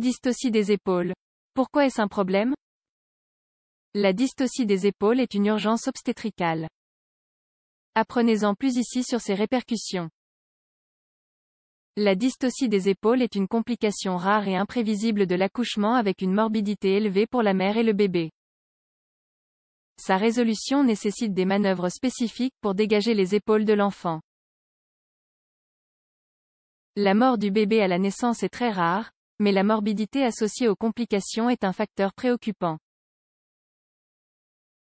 Dystocie des épaules. Pourquoi est-ce un problème? La dystocie des épaules est une urgence obstétricale. Apprenez-en plus ici sur ses répercussions. La dystocie des épaules est une complication rare et imprévisible de l'accouchement avec une morbidité élevée pour la mère et le bébé. Sa résolution nécessite des manœuvres spécifiques pour dégager les épaules de l'enfant. La mort du bébé à la naissance est très rare, mais la morbidité associée aux complications est un facteur préoccupant.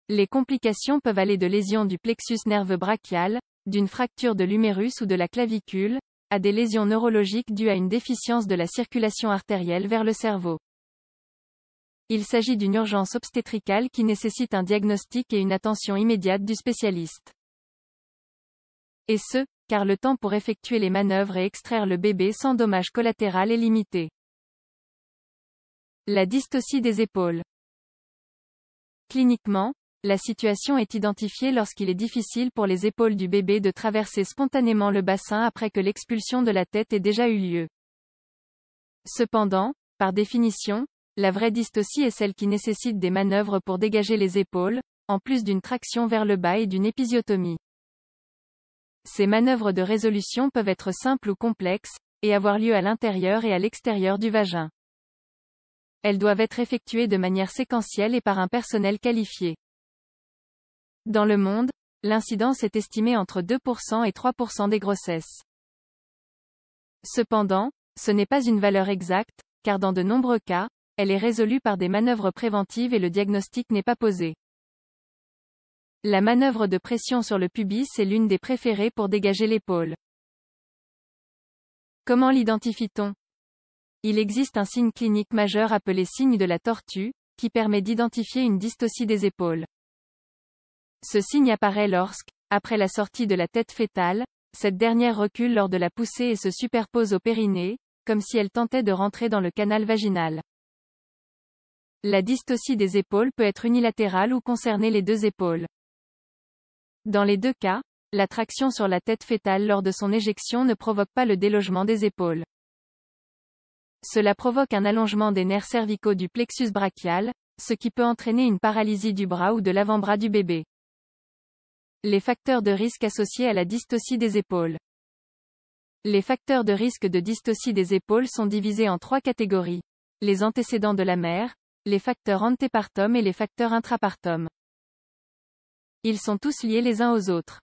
Les complications peuvent aller de lésions du plexus nerveux brachial, d'une fracture de l'humérus ou de la clavicule, à des lésions neurologiques dues à une déficience de la circulation artérielle vers le cerveau. Il s'agit d'une urgence obstétricale qui nécessite un diagnostic et une attention immédiate du spécialiste. Et ce, car le temps pour effectuer les manœuvres et extraire le bébé sans dommage collatéral est limité. La dystocie des épaules. Cliniquement, la situation est identifiée lorsqu'il est difficile pour les épaules du bébé de traverser spontanément le bassin après que l'expulsion de la tête ait déjà eu lieu. Cependant, par définition, la vraie dystocie est celle qui nécessite des manœuvres pour dégager les épaules, en plus d'une traction vers le bas et d'une épisiotomie. Ces manœuvres de résolution peuvent être simples ou complexes, et avoir lieu à l'intérieur et à l'extérieur du vagin. Elles doivent être effectuées de manière séquentielle et par un personnel qualifié. Dans le monde, l'incidence est estimée entre 2% et 3% des grossesses. Cependant, ce n'est pas une valeur exacte, car dans de nombreux cas, elle est résolue par des manœuvres préventives et le diagnostic n'est pas posé. La manœuvre de pression sur le pubis est l'une des préférées pour dégager l'épaule. Comment l'identifie-t-on? Il existe un signe clinique majeur appelé signe de la tortue, qui permet d'identifier une dystocie des épaules. Ce signe apparaît lorsque, après la sortie de la tête fœtale, cette dernière recule lors de la poussée et se superpose au périnée, comme si elle tentait de rentrer dans le canal vaginal. La dystocie des épaules peut être unilatérale ou concerner les deux épaules. Dans les deux cas, la traction sur la tête fœtale lors de son éjection ne provoque pas le délogement des épaules. Cela provoque un allongement des nerfs cervicaux du plexus brachial, ce qui peut entraîner une paralysie du bras ou de l'avant-bras du bébé. Les facteurs de risque associés à la dystocie des épaules. Les facteurs de risque de dystocie des épaules sont divisés en trois catégories. Les antécédents de la mère, les facteurs antépartum et les facteurs intrapartum. Ils sont tous liés les uns aux autres.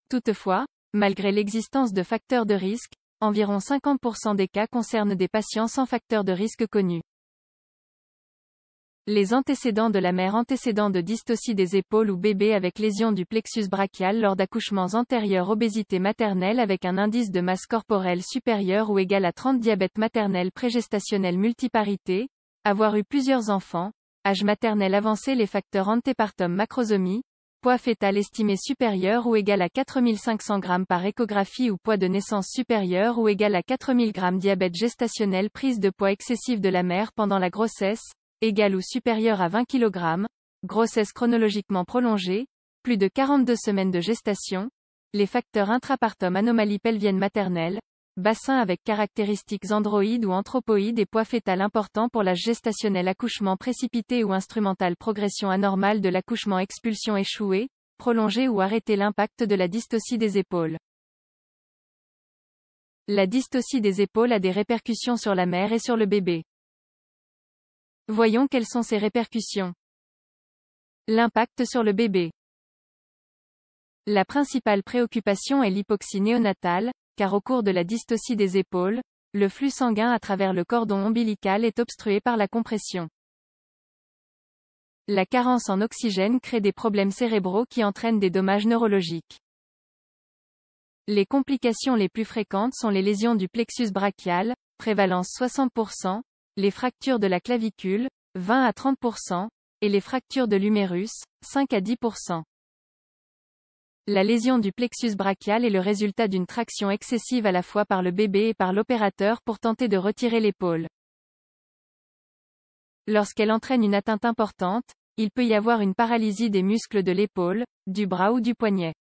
Toutefois, malgré l'existence de facteurs de risque, environ 50% des cas concernent des patients sans facteurs de risque connus. Les antécédents de la mère. Antécédents de dystocie des épaules ou bébé avec lésion du plexus brachial lors d'accouchements antérieurs. Obésité maternelle avec un indice de masse corporelle supérieur ou égal à 30. Diabète maternel prégestationnel. Multiparité, avoir eu plusieurs enfants, âge maternel avancé. Les facteurs antépartum. Macrosomie, poids fœtal estimé supérieur ou égal à 4500 g par échographie ou poids de naissance supérieur ou égal à 4000 g. Diabète gestationnel. Prise de poids excessive de la mère pendant la grossesse, égal ou supérieur à 20 kg, grossesse chronologiquement prolongée, plus de 42 semaines de gestation, les facteurs intrapartum. Anomalie pelvienne maternelle, bassin avec caractéristiques androïdes ou anthropoïdes et poids fœtal important pour l'âge gestationnel. Accouchement précipité ou instrumental. Progression anormale de l'accouchement. Expulsion échouée, prolongée ou arrêtée. L'impact de la dystocie des épaules. La dystocie des épaules a des répercussions sur la mère et sur le bébé. Voyons quelles sont ces répercussions. L'impact sur le bébé. La principale préoccupation est l'hypoxie néonatale, car au cours de la dystocie des épaules, le flux sanguin à travers le cordon ombilical est obstrué par la compression. La carence en oxygène crée des problèmes cérébraux qui entraînent des dommages neurologiques. Les complications les plus fréquentes sont les lésions du plexus brachial, prévalence 60%, les fractures de la clavicule, 20 à 30%, et les fractures de l'humérus, 5 à 10%. La lésion du plexus brachial est le résultat d'une traction excessive à la fois par le bébé et par l'opérateur pour tenter de retirer l'épaule. Lorsqu'elle entraîne une atteinte importante, il peut y avoir une paralysie des muscles de l'épaule, du bras ou du poignet.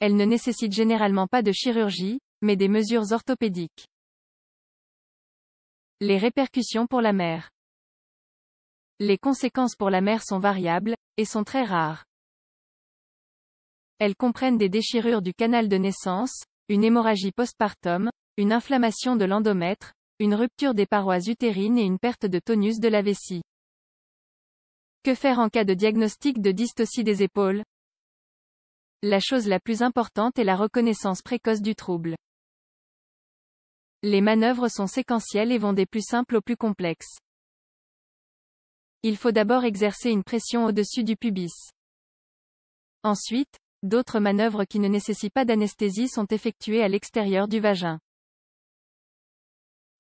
Elle ne nécessite généralement pas de chirurgie, mais des mesures orthopédiques. Les répercussions pour la mère. Les conséquences pour la mère sont variables, et sont très rares. Elles comprennent des déchirures du canal de naissance, une hémorragie postpartum, une inflammation de l'endomètre, une rupture des parois utérines et une perte de tonus de la vessie. Que faire en cas de diagnostic de dystocie des épaules? La chose la plus importante est la reconnaissance précoce du trouble. Les manœuvres sont séquentielles et vont des plus simples aux plus complexes. Il faut d'abord exercer une pression au-dessus du pubis. Ensuite, d'autres manœuvres qui ne nécessitent pas d'anesthésie sont effectuées à l'extérieur du vagin.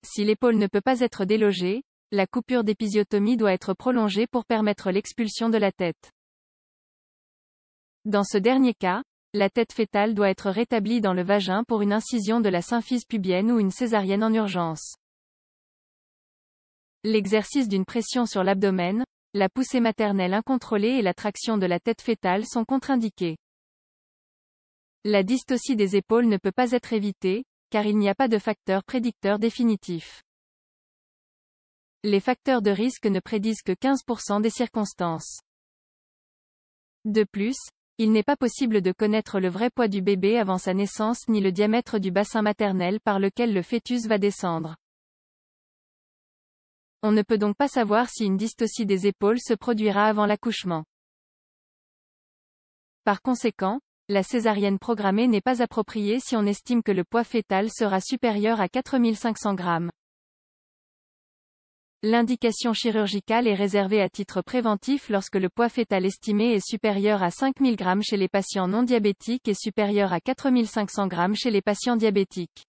Si l'épaule ne peut pas être délogée, la coupure d'épisiotomie doit être prolongée pour permettre l'expulsion de la tête. Dans ce dernier cas, la tête fœtale doit être rétablie dans le vagin pour une incision de la symphyse pubienne ou une césarienne en urgence. L'exercice d'une pression sur l'abdomen, la poussée maternelle incontrôlée et la traction de la tête fœtale sont contre-indiqués. La dystocie des épaules ne peut pas être évitée, car il n'y a pas de facteur prédicteur définitif. Les facteurs de risque ne prédisent que 15% des circonstances. De plus, il n'est pas possible de connaître le vrai poids du bébé avant sa naissance ni le diamètre du bassin maternel par lequel le fœtus va descendre. On ne peut donc pas savoir si une dystocie des épaules se produira avant l'accouchement. Par conséquent, la césarienne programmée n'est pas appropriée si on estime que le poids fœtal sera supérieur à 4500 grammes. L'indication chirurgicale est réservée à titre préventif lorsque le poids fœtal estimé est supérieur à 5000 grammes chez les patients non diabétiques et supérieur à 4500 grammes chez les patients diabétiques.